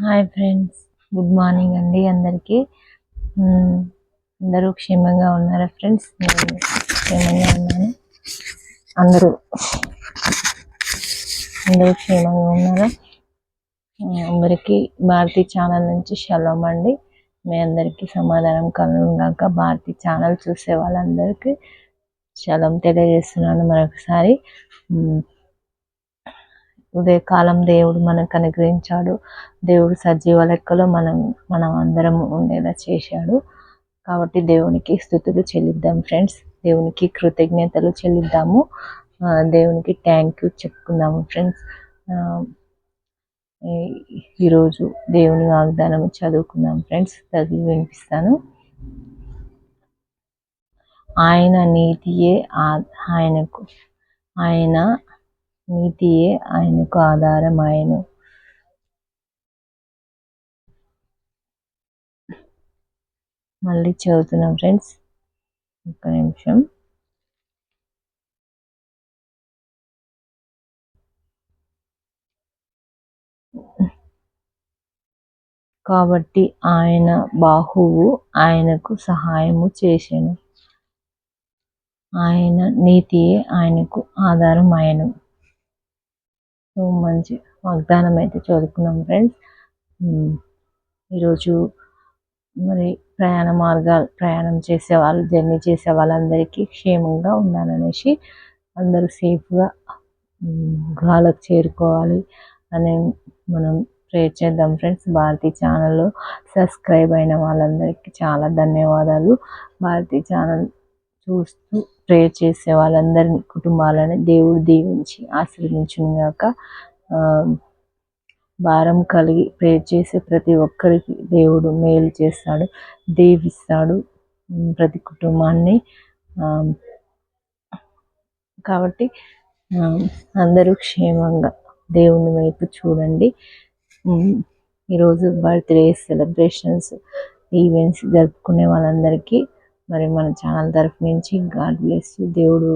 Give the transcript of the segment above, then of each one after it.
Hi friends, good morning అండి అందరికీ. అందరూ క్షేమంగా ఉన్నారా ఫ్రెండ్స్? నేను క్షేమంగా ఉన్నాను. అందరూ అందరూ క్షేమంగా ఉన్నారా? అందరికీ భారతి ఛానల్ నుంచి షలోం అండి. మీ అందరికీ సమాధానం కలుగుగాక. భారతి ఛానల్ చూసే వాళ్ళందరికీ షలోం తెలియజేస్తున్నాను మరొకసారి. ఉదయకాలం దేవుడు మనకు అనుగ్రహించాడు. దేవుడు సజీవ లెక్కలో మనం అందరం ఉండేలా చేశాడు. కాబట్టి దేవునికి స్తుతులు చెల్లిద్దాం ఫ్రెండ్స్. దేవునికి కృతజ్ఞతలు చెల్లిద్దాము. దేవునికి థ్యాంక్ యూ చెప్పుకుందాము ఫ్రెండ్స్. ఈరోజు దేవుని వాగ్దానం చదువుకుందాం ఫ్రెండ్స్. చదివి వినిపిస్తాను. ఆయన నీతియే ఆయనకు ఆధారమాయను. మళ్ళీ చదువుతున్నాం ఫ్రెండ్స్, ఒక్క నిమిషం. కాబట్టి ఆయన బాహువు ఆయనకు సహాయము చేసెను. ఆయన నీతియే ఆయనకు ఆధారమాయను. సో మంచి వాగ్దానం అయితే చదువుకున్నాం ఫ్రెండ్స్. ఈరోజు మరి ప్రయాణం చేసే వాళ్ళు, జర్నీ చేసే వాళ్ళందరికీ క్షేమంగా ఉండాలనేసి, అందరూ సేఫ్గా గృహాలకు చేరుకోవాలి అని మనం ప్రేర్ చేద్దాం ఫ్రెండ్స్. భారతి ఛానల్లో సబ్స్క్రైబ్ అయిన వాళ్ళందరికీ చాలా ధన్యవాదాలు. భారతి ఛానల్ చూస్తూ ప్రేర్ చేసే వాళ్ళందరినీ, కుటుంబాలని దేవుడు దీవించి ఆశీర్వదించును గాక. భారం కలిగి ప్రేర్ చేసే ప్రతి ఒక్కరికి దేవుడు మేలు చేస్తాడు, దీవిస్తాడు ప్రతి కుటుంబాన్ని. కాబట్టి అందరూ క్షేమంగా దేవుని వైపు చూడండి. ఈరోజు బర్త్డే సెలబ్రేషన్స్, ఈవెంట్స్ జరుపుకునే వాళ్ళందరికీ మరి మన ఛానల్ తరఫు నుంచి గాడ్ బ్లెస్ యూ. దేవుడు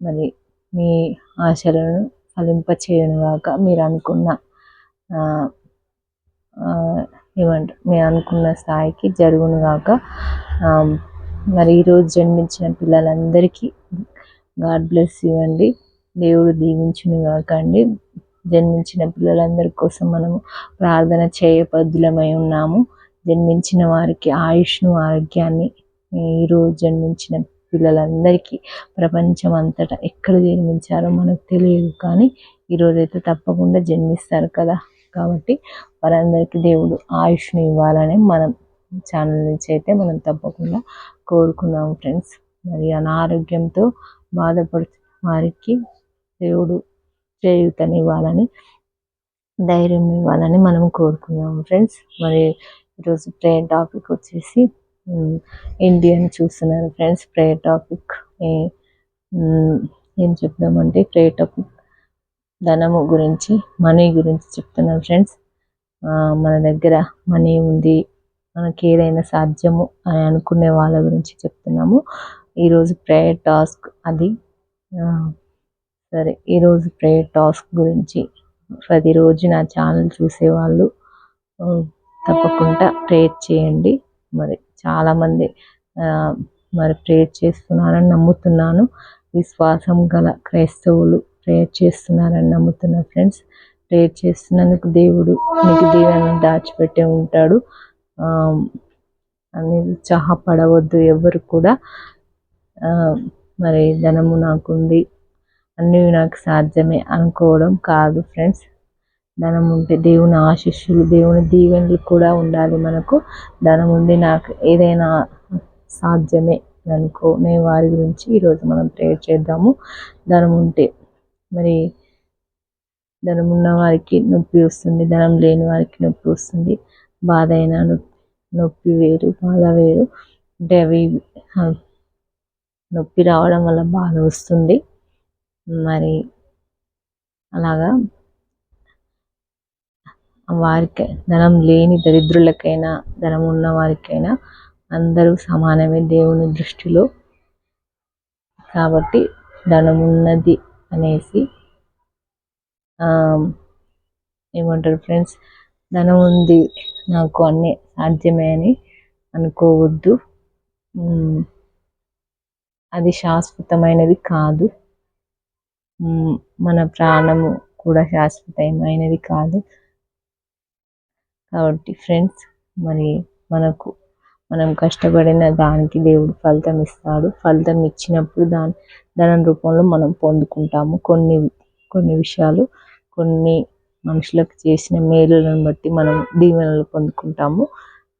మరి మీ ఆశలను ఫలింపచేయను గాక. మీరు అనుకున్న స్థాయికి జరుగును గాక. మరి ఈరోజు జన్మించిన పిల్లలందరికీ గాడ్ బ్లెస్ యూ అండి. దేవుడు దీవించును గాక అండి. జన్మించిన పిల్లలందరి కోసం మనము ప్రార్థన చేయబద్దులమై ఉన్నాము. జన్మించిన వారికి ఆయుష్ను, ఆరోగ్యాన్ని, ఈరోజు జన్మించిన పిల్లలందరికీ ప్రపంచం అంతటా ఎక్కడ జన్మించారో మనకు తెలియదు, కానీ ఈరోజైతే తప్పకుండా జన్మిస్తారు కదా. కాబట్టి వారందరికీ దేవుడు ఆయుష్ను ఇవ్వాలని మనం ఛానల్ నుంచి అయితే మనం తప్పకుండా కోరుకున్నాం ఫ్రెండ్స్. మరి అనారోగ్యంతో బాధపడుతున్న వారికి దేవుడు చేయూతనివ్వాలని, ధైర్యం ఇవ్వాలని మనం కోరుకున్నాం ఫ్రెండ్స్. మరి ఈరోజు ప్రేయర్ టాపిక్ వచ్చేసి ఇండియన్ చూస్తున్నారు ఫ్రెండ్స్. ప్రేయర్ టాపిక్ ఏం చెప్దామంటే, ప్రేయర్ టాపిక్ ధనము గురించి, మనీ గురించి చెప్తున్నాం ఫ్రెండ్స్. మన దగ్గర మనీ ఉంది, మనకి ఏదైనా సాధ్యము అని అనుకునే వాళ్ళ గురించి చెప్తున్నాము. ఈరోజు ప్రేయర్ టాస్క్ అది. సరే, ఈరోజు ప్రేయర్ టాస్క్ గురించి ప్రతిరోజు నా ఛానల్ చూసేవాళ్ళు తప్పకుండా ప్రేయర్ చేయండి. మరి చాలామంది మరి ప్రేయర్ చేస్తున్నారని నమ్ముతున్నాను. విశ్వాసం గల క్రైస్తవులు ప్రేయర్ చేస్తున్నారని నమ్ముతున్నా ఫ్రెండ్స్. ప్రేయర్ చేస్తున్నందుకు దేవుడు మీకు దీవెనను దాచిపెట్టే ఉంటాడు. అని ఉత్సాహపడవద్దు ఎవరు కూడా. మరి ధనము నాకుంది, అన్నీ నాకు సాధ్యమే అనుకోవడం కాదు ఫ్రెండ్స్. ధనం ఉంటే దేవుని ఆశీస్సులు, దేవుని దీవెనలు కూడా ఉండాలి మనకు. ధనం ఉంది, నాకు ఏదైనా సాధ్యమే అనుకోనే వారి గురించి ఈరోజు మనం ప్రేయర్ చేద్దాము. ధనం ఉంటే మరి ధనం ఉన్న వారికి నొప్పి వస్తుంది, ధనం లేని వారికి నొప్పి వస్తుంది. బాధ అయినా నొప్పి వేరు, బాధ వేరు. అంటే అవి నొప్పి రావడం వల్ల బాధ వస్తుంది. మరి అలాగా వారికి, ధనం లేని దరిద్రులకైనా ధనం ఉన్న వారికైనా అందరూ సమానమే దేవుని దృష్టిలో. కాబట్టి ధనం ఉన్నది అనేసి ఏమంటారు ఫ్రెండ్స్, ధనం ఉంది, నాకు అన్నీ సాధ్యమే అని అనుకోవద్దు. అది శాశ్వతమైనది కాదు. మన ప్రాణము కూడా శాశ్వతమైనది కాదు. కాబట్టి ఫ్రెండ్స్, మరి మనం కష్టపడిన దానికి దేవుడు ఫలితం ఇస్తాడు. ఫలితం ఇచ్చినప్పుడు ధనం రూపంలో మనం పొందుకుంటాము. కొన్ని విషయాలు, కొన్ని మనుషులకు చేసిన మేలులను బట్టి మనం దీవెనలు పొందుకుంటాము.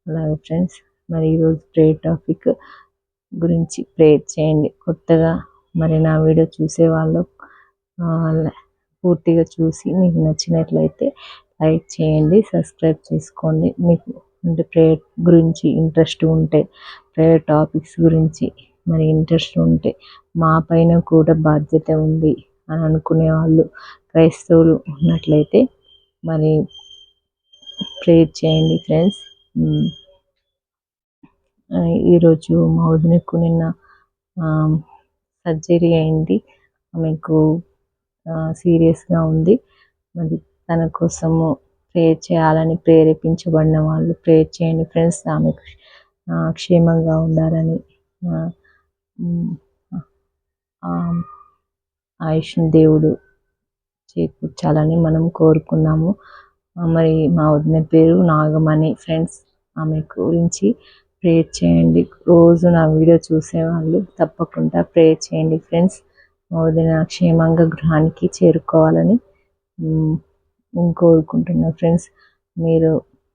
అలాగే ఫ్రెండ్స్, మరి ఈరోజు ప్రేయర్ టాపిక్ గురించి ప్రేయర్ చేయండి. కొత్తగా మరి నా వీడియో చూసేవాళ్ళు పూర్తిగా చూసి మీకు నచ్చినట్లయితే లైక్ చేయండి, సబ్స్క్రైబ్ చేసుకోండి. మీకు అంటే ప్రేయర్ గురించి ఇంట్రెస్ట్ ఉంటే, ప్రేయర్ టాపిక్స్ గురించి మరి ఇంట్రెస్ట్ ఉంటే, మా పైన కూడా బాధ్యత ఉంది అని అనుకునే వాళ్ళు క్రైస్తవులు ఉన్నట్లయితే మరి ప్రేయర్ చేయండి ఫ్రెండ్స్. ఈరోజు మా వదినకు నిన్న సర్జరీ అయింది. ఆమెకు సీరియస్గా ఉంది. మరి తన కోసము ప్రేయర్ చేయాలని ప్రేరేపించబడిన వాళ్ళు ప్రేయర్ చేయండి ఫ్రెండ్స్. ఆమెకు క్షేమంగా ఉండాలని, ఆయుష్ని దేవుడు చేకూర్చాలని మనం కోరుకున్నాము. మరి మా వదిన పేరు నాగమణి ఫ్రెండ్స్. ఆమె గురించి ప్రేయర్ చేయండి. రోజు నా వీడియో చూసేవాళ్ళు తప్పకుండా ప్రేయర్ చేయండి ఫ్రెండ్స్. మా వదిన క్షేమంగా గృహానికి చేరుకోవాలని నేను కోరుకుంటున్నా ఫ్రెండ్స్. మీరు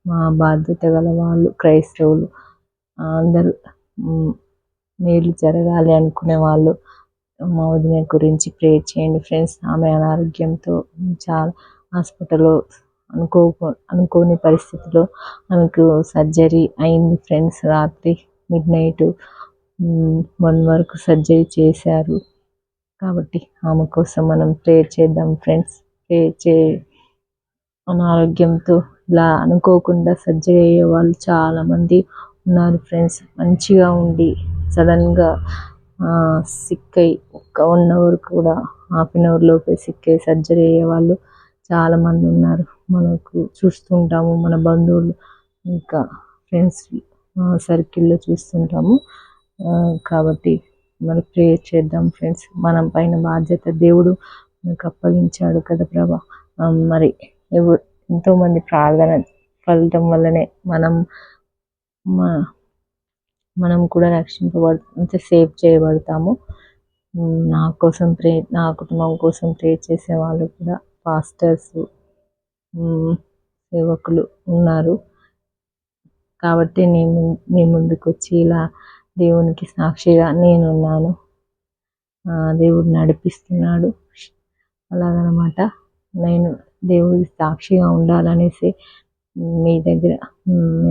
మా బాధ్యత గల వాళ్ళు క్రైస్తవులు అందరూ మేలు జరగాలి అనుకునే వాళ్ళు మా వదిన గురించి ప్రేయర్ చేయండి ఫ్రెండ్స్. ఆమె అనారోగ్యంతో చాలా హాస్పిటల్లో అనుకోని పరిస్థితిలో ఆమెకు సర్జరీ అయింది ఫ్రెండ్స్. రాత్రి మిడ్నైట్ 1 వరకు సర్జరీ చేశారు. కాబట్టి ఆమె కోసం మనం ప్రేయర్ చేద్దాం ఫ్రెండ్స్. అనారోగ్యంతో ఇలా అనుకోకుండా సర్జరీ అయ్యే వాళ్ళు చాలామంది ఉన్నారు ఫ్రెండ్స్. మంచిగా ఉండి సడన్గా సిక్ అయ్యి 1 అవర్ కూడా హాఫ్ అన్ అవర్ లోపే సిక్ అయ్యి సర్జరీ అయ్యే వాళ్ళు చాలామంది ఉన్నారు. మనకు చూస్తుంటాము, మన బంధువులు ఇంకా ఫ్రెండ్స్ సర్కిల్లో చూస్తుంటాము. కాబట్టి మరి ప్రేయర్ చేద్దాం ఫ్రెండ్స్. మనం పైన బాధ్యత దేవుడు మనకు అప్పగించాడు కదా ప్రభా. మరి ఎంతోమంది ప్రార్థన ఫలితం వల్లనే మనం కూడా రక్షింపబడుతూ సేవ్ చేయబడతాము. నా కుటుంబం కోసం ప్రేయర్ చేసే వాళ్ళు కూడా పాస్టర్స్, సేవకులు ఉన్నారు. కాబట్టి మీ ముందుకు వచ్చి ఇలా దేవునికి సాక్షిగా నేనున్నాను. దేవుడు నడిపిస్తున్నాడు అలాగనమాట. నేను దేవుడికి సాక్షిగా ఉండాలనేసి మీ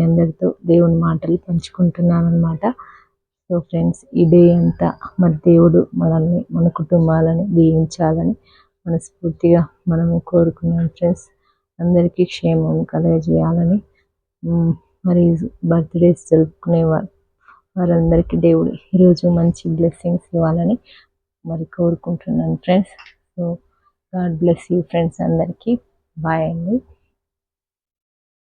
అందరితో దేవుని మాటలు పంచుకుంటున్నాను అనమాట. సో ఫ్రెండ్స్, ఈ డే అంతా మరి దేవుడు మనల్ని, మన కుటుంబాలని దీవించాలని మనస్ఫూర్తిగా మనము కోరుకున్నాం ఫ్రెండ్స్. అందరికీ క్షేమం కలుగజేయాలని, మరి బర్త్డేస్ జరుపుకునే వారందరికీ దేవుడు ఈరోజు మంచి బ్లెస్సింగ్స్ ఇవ్వాలని మరి కోరుకుంటున్నాను friends. So God bless you friends. అందరికీ బాయ్ అండి.